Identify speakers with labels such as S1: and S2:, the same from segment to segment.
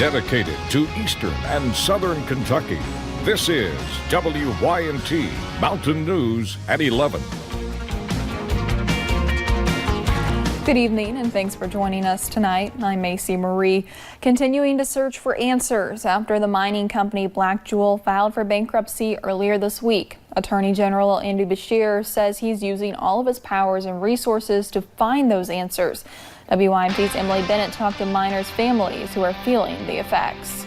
S1: Dedicated to Eastern and Southern Kentucky, this is WYNT Mountain News at 11.
S2: Good evening and thanks for joining us tonight. I'm Macy Marie, continuing to search for answers after the mining company Black Jewel filed for bankruptcy earlier this week. Attorney General Andy Beshear says he's using all of his powers and resources to find those answers. WYMT's Emily Bennett talked to miners' families who are feeling the effects.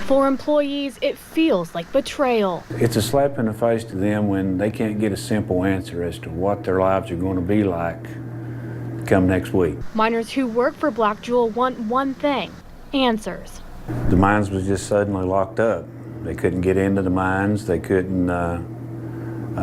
S3: For employees, it feels like betrayal.
S4: It's a slap in the face to them when they can't get a simple answer as to what their lives are going to be like come next week.
S3: Miners who work for Black Jewel want one thing: answers.
S4: The mines was just suddenly locked up. They couldn't get into the mines. They couldn't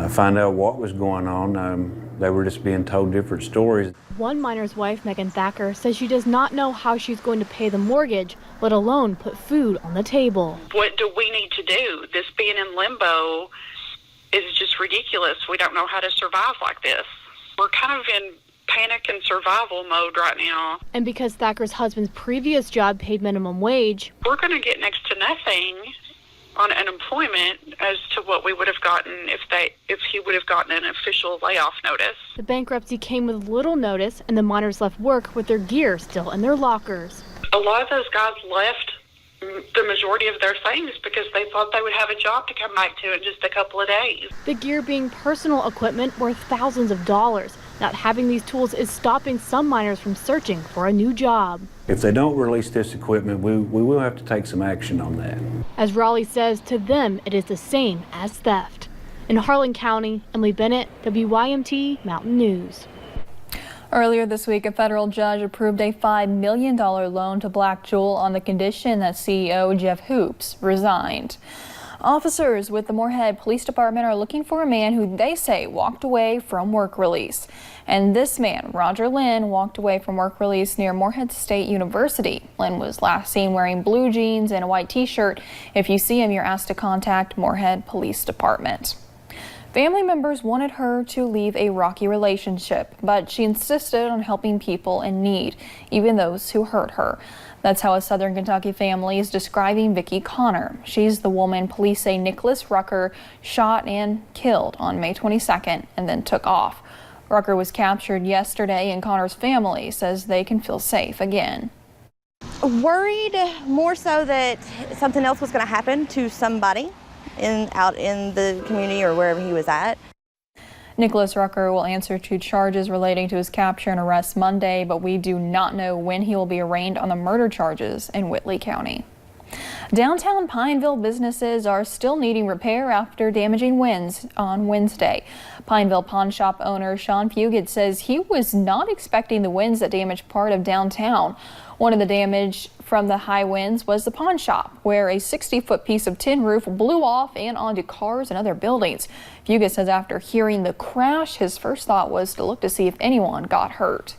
S4: find out what was going on. They were just being told different stories.
S3: One miner's wife, Megan Thacker, says she does not know how she's going to pay the mortgage, let alone put food on the table.
S5: What do we need to do? This being in limbo is just ridiculous. We don't know how to survive like this. We're kind of in panic and survival mode right now.
S3: And because Thacker's husband's previous job paid minimum wage,
S5: we're going to get next to nothing on unemployment as to what we would have gotten if he would have gotten an official layoff notice.
S3: The bankruptcy came with little notice, and the miners left work with their gear still in their lockers.
S5: A lot of those guys left the majority of their things because they thought they would have a job to come back to in just a couple of days.
S3: The gear being personal equipment worth thousands of dollars. Not having these tools is stopping some miners from searching for a new job.
S4: If they don't release this equipment, we will have to take some action on that.
S3: As Raleigh says, to them it is the same as theft. In Harlan County, Emily Bennett, WYMT Mountain News.
S2: Earlier this week, a federal judge approved a $5 million loan to Black Jewel on the condition that CEO Jeff Hoops resigned. Officers with the Moorhead Police Department are looking for a man who they say walked away from work release. And this man, Roger Lynn, walked away from work release near Moorhead State University. Lynn was last seen wearing blue jeans and a white t-shirt. If you see him, you're asked to contact Moorhead Police Department. Family members wanted her to leave a rocky relationship, but she insisted on helping people in need, even those who hurt her. That's how a Southern Kentucky family is describing Vicki Connor. She's the woman police say Nicholas Rucker shot and killed on May 22nd and then took off. Rucker was captured yesterday, and Connor's family says they can feel safe again.
S6: Worried more so that something else was going to happen to somebody out in the community or wherever he was at.
S2: Nicholas Rucker will answer to charges relating to his capture and arrest Monday, but we do not know when he will be arraigned on the murder charges in Whitley County. Downtown Pineville businesses are still needing repair after damaging winds on Wednesday. Pineville pawn shop owner Sean Fugit says he was not expecting the winds that damaged part of downtown. One of the damage from the high winds was the pawn shop, where a 60-foot piece of tin roof blew off and onto cars and other buildings. Fugit says after hearing the crash, his first thought was to look to see if anyone got hurt.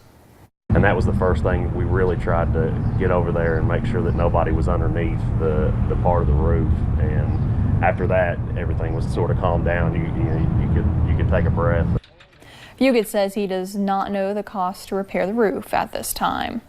S7: And that was the first thing we really tried to get over there and make sure that nobody was underneath the part of the roof. And after that, everything was sort of calmed down. You could take a breath.
S2: Fugit says he does not know the cost to repair the roof at this time.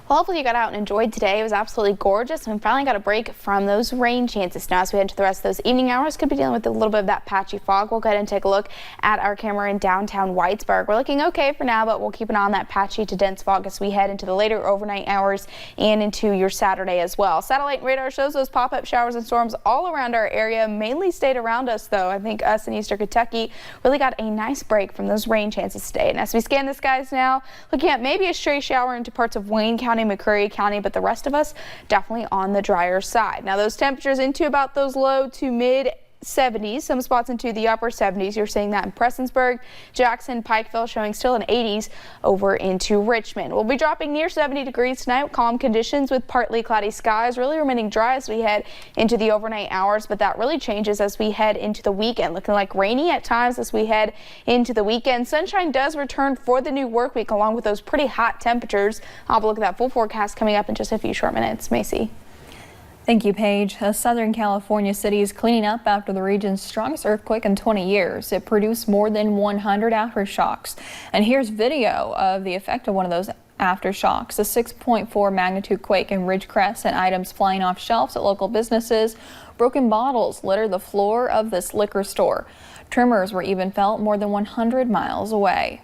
S8: Well, hopefully you got out and enjoyed today. It was absolutely gorgeous, and we finally got a break from those rain chances. Now, as we head into the rest of those evening hours, could be dealing with a little bit of that patchy fog. We'll go ahead and take a look at our camera in downtown Whitesburg. We're looking okay for now, but we'll keep an eye on that patchy to dense fog as we head into the later overnight hours and into your Saturday as well. Satellite radar shows those pop-up showers and storms all around our area, mainly stayed around us, though. I think us in Eastern Kentucky really got a nice break from those rain chances today. And as we scan the skies now, looking at maybe a stray shower into parts of Wayne County, McCreary County, but the rest of us definitely on the drier side. Now those temperatures into about those low to mid 70s, some spots into the upper 70s. You're seeing that in Prestonsburg, Jackson, Pikeville, showing still in 80s over into Richmond. We'll be dropping near 70 degrees tonight with calm conditions with partly cloudy skies, really remaining dry as we head into the overnight hours, but that really changes as we head into the weekend. Looking like rainy at times as we head into the weekend. Sunshine does return for the new work week along with those pretty hot temperatures. I'll have a look at that full forecast coming up in just a few short minutes. Macy.
S2: Thank you, Paige. A Southern California city is cleaning up after the region's strongest earthquake in 20 years. It produced more than 100 aftershocks. And here's video of the effect of one of those aftershocks. A 6.4 magnitude quake in Ridgecrest sent items flying off shelves at local businesses. Broken bottles littered the floor of this liquor store. Tremors were even felt more than 100 miles away.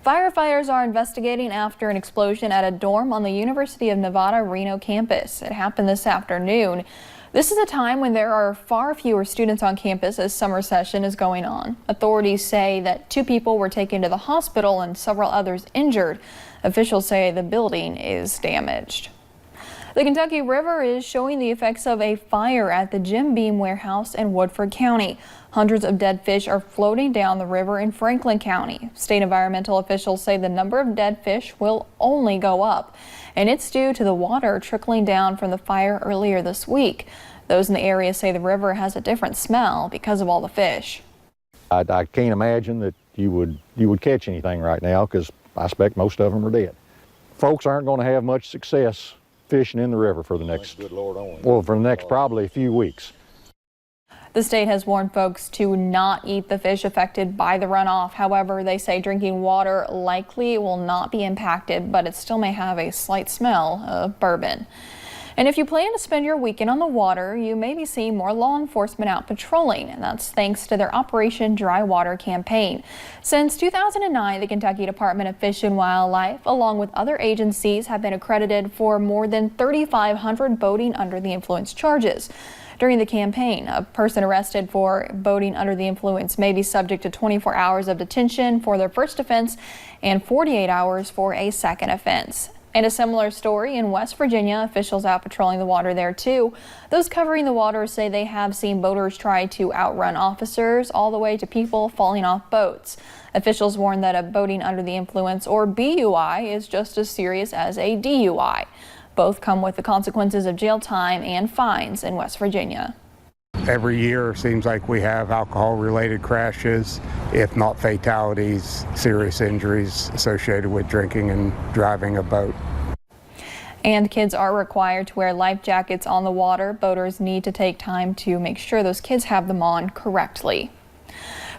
S2: Firefighters are investigating after an explosion at a dorm on the University of Nevada, Reno campus. It happened this afternoon. This is a time when there are far fewer students on campus as summer session is going on. Authorities say that 2 people were taken to the hospital and several others injured. Officials say the building is damaged. The Kentucky River is showing the effects of a fire at the Jim Beam warehouse in Woodford County. Hundreds of dead fish are floating down the river in Franklin County. State environmental officials say the number of dead fish will only go up, and it's due to the water trickling down from the fire earlier this week. Those in the area say the river has a different smell because of all the fish.
S9: I can't imagine that you would catch anything right now because I expect most of them are dead. Folks aren't going to have much success fishing in the river for the next, for the next probably a few weeks.
S2: The state has warned folks to not eat the fish affected by the runoff. However, they say drinking water likely will not be impacted, but it still may have a slight smell of bourbon. And if you plan to spend your weekend on the water, you may be seeing more law enforcement out patrolling, and that's thanks to their Operation Dry Water campaign. Since 2009, the Kentucky Department of Fish and Wildlife, along with other agencies, have been accredited for more than 3,500 boating under the influence charges. During the campaign, a person arrested for boating under the influence may be subject to 24 hours of detention for their first offense and 48 hours for a second offense. And a similar story in West Virginia, officials out patrolling the water there too. Those covering the water say they have seen boaters try to outrun officers, all the way to people falling off boats. Officials warn that a boating under the influence, or BUI, is just as serious as a DUI. Both come with the consequences of jail time and fines in West Virginia.
S10: Every year it seems like we have alcohol-related crashes, if not fatalities, serious injuries associated with drinking and driving a boat.
S2: And kids are required to wear life jackets on the water. Boaters need to take time to make sure those kids have them on correctly.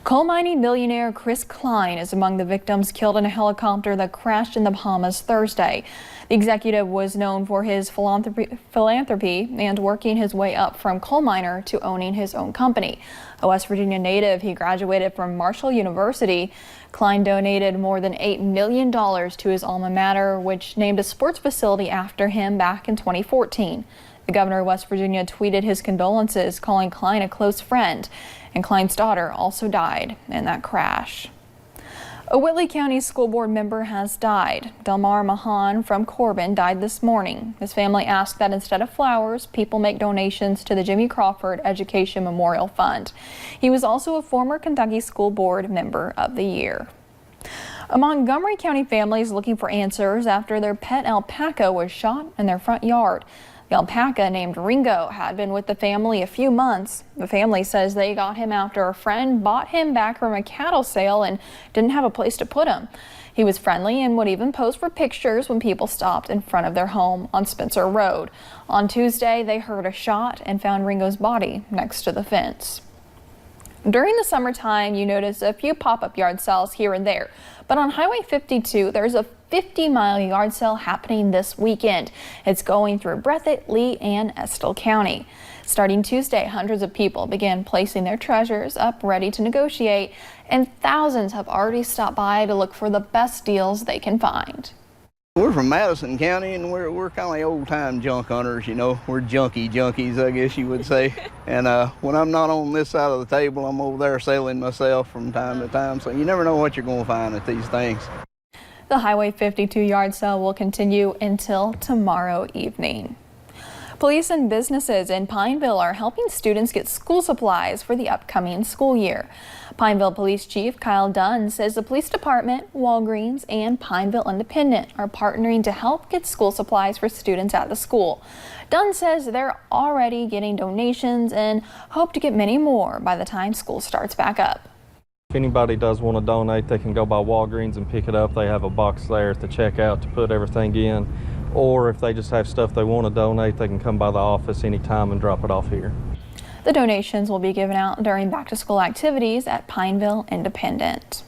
S2: Coal mining millionaire Chris Klein is among the victims killed in a helicopter that crashed in the Bahamas Thursday. The executive was known for his philanthropy and working his way up from coal miner to owning his own company. A West Virginia native, he graduated from Marshall University. Klein donated more than $8 million to his alma mater, which named a sports facility after him back in 2014. The governor of West Virginia tweeted his condolences, calling Klein a close friend. And Klein's daughter also died in that crash. A Whitley County School Board member has died. Delmar Mahan from Corbin died this morning. His family asked that instead of flowers, people make donations to the Jimmy Crawford Education Memorial Fund. He was also a former Kentucky School Board Member of the Year. A Montgomery County family is looking for answers after their pet alpaca was shot in their front yard. The alpaca, named Ringo, had been with the family a few months. The family says they got him after a friend bought him back from a cattle sale and didn't have a place to put him. He was friendly and would even pose for pictures when people stopped in front of their home on Spencer Road. On Tuesday, they heard a shot and found Ringo's body next to the fence. During the summertime, you notice a few pop-up yard sales here and there. But on Highway 52, there's a 50-mile yard sale happening this weekend. It's going through Breathitt, Lee, and Estill County. Starting Tuesday, hundreds of people began placing their treasures up ready to negotiate, and thousands have already stopped by to look for the best deals they can find.
S11: We're from Madison County, and we're kind of like old-time junk hunters, you know. We're junkies, I guess you would say. And when I'm not on this side of the table, I'm over there selling myself from time to time. So you never know what you're going to find at these things.
S2: The Highway 52 yard sale will continue until tomorrow evening. Police and businesses in Pineville are helping students get school supplies for the upcoming school year. Pineville Police Chief Kyle Dunn says the police department, Walgreens, and Pineville Independent are partnering to help get school supplies for students at the school. Dunn says they're already getting donations and hope to get many more by the time school starts back up.
S12: If anybody does want to donate, they can go by Walgreens and pick it up. They have a box there at the checkout to put everything in. or if they just have stuff they want to donate, they can come by the office anytime and drop it off here.
S2: The donations will be given out during back-to-school activities at Pineville Independent.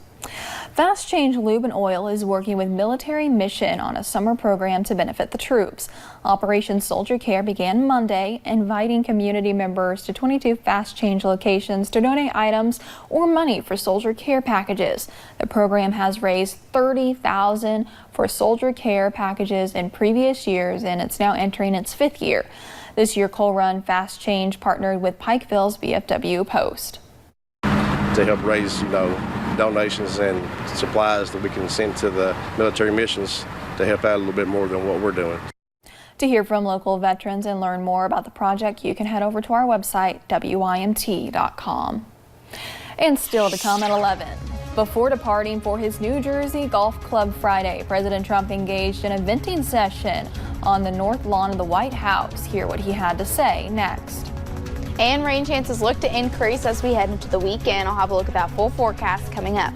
S2: Fast Change Lube and Oil is working with Military Mission on a summer program to benefit the troops. Operation Soldier Care began Monday, inviting community members to 22 Fast Change locations to donate items or money for soldier care packages. The program has raised $30,000 for soldier care packages in previous years, and it's now entering its 5th year. This year, Coal Run Fast Change partnered with Pikeville's VFW Post
S13: to help raise, donations and supplies that we can send to the military missions to help out a little bit more than what we're doing.
S2: To hear from local veterans and learn more about the project, you can head over to our website, WYMT.com. And still to come at 11. Before departing for his New Jersey Golf Club Friday, President Trump engaged in a venting session on the north lawn of the White House. Hear what he had to say next.
S8: And rain chances look to increase as we head into the weekend. I'll have a look at that full forecast coming up.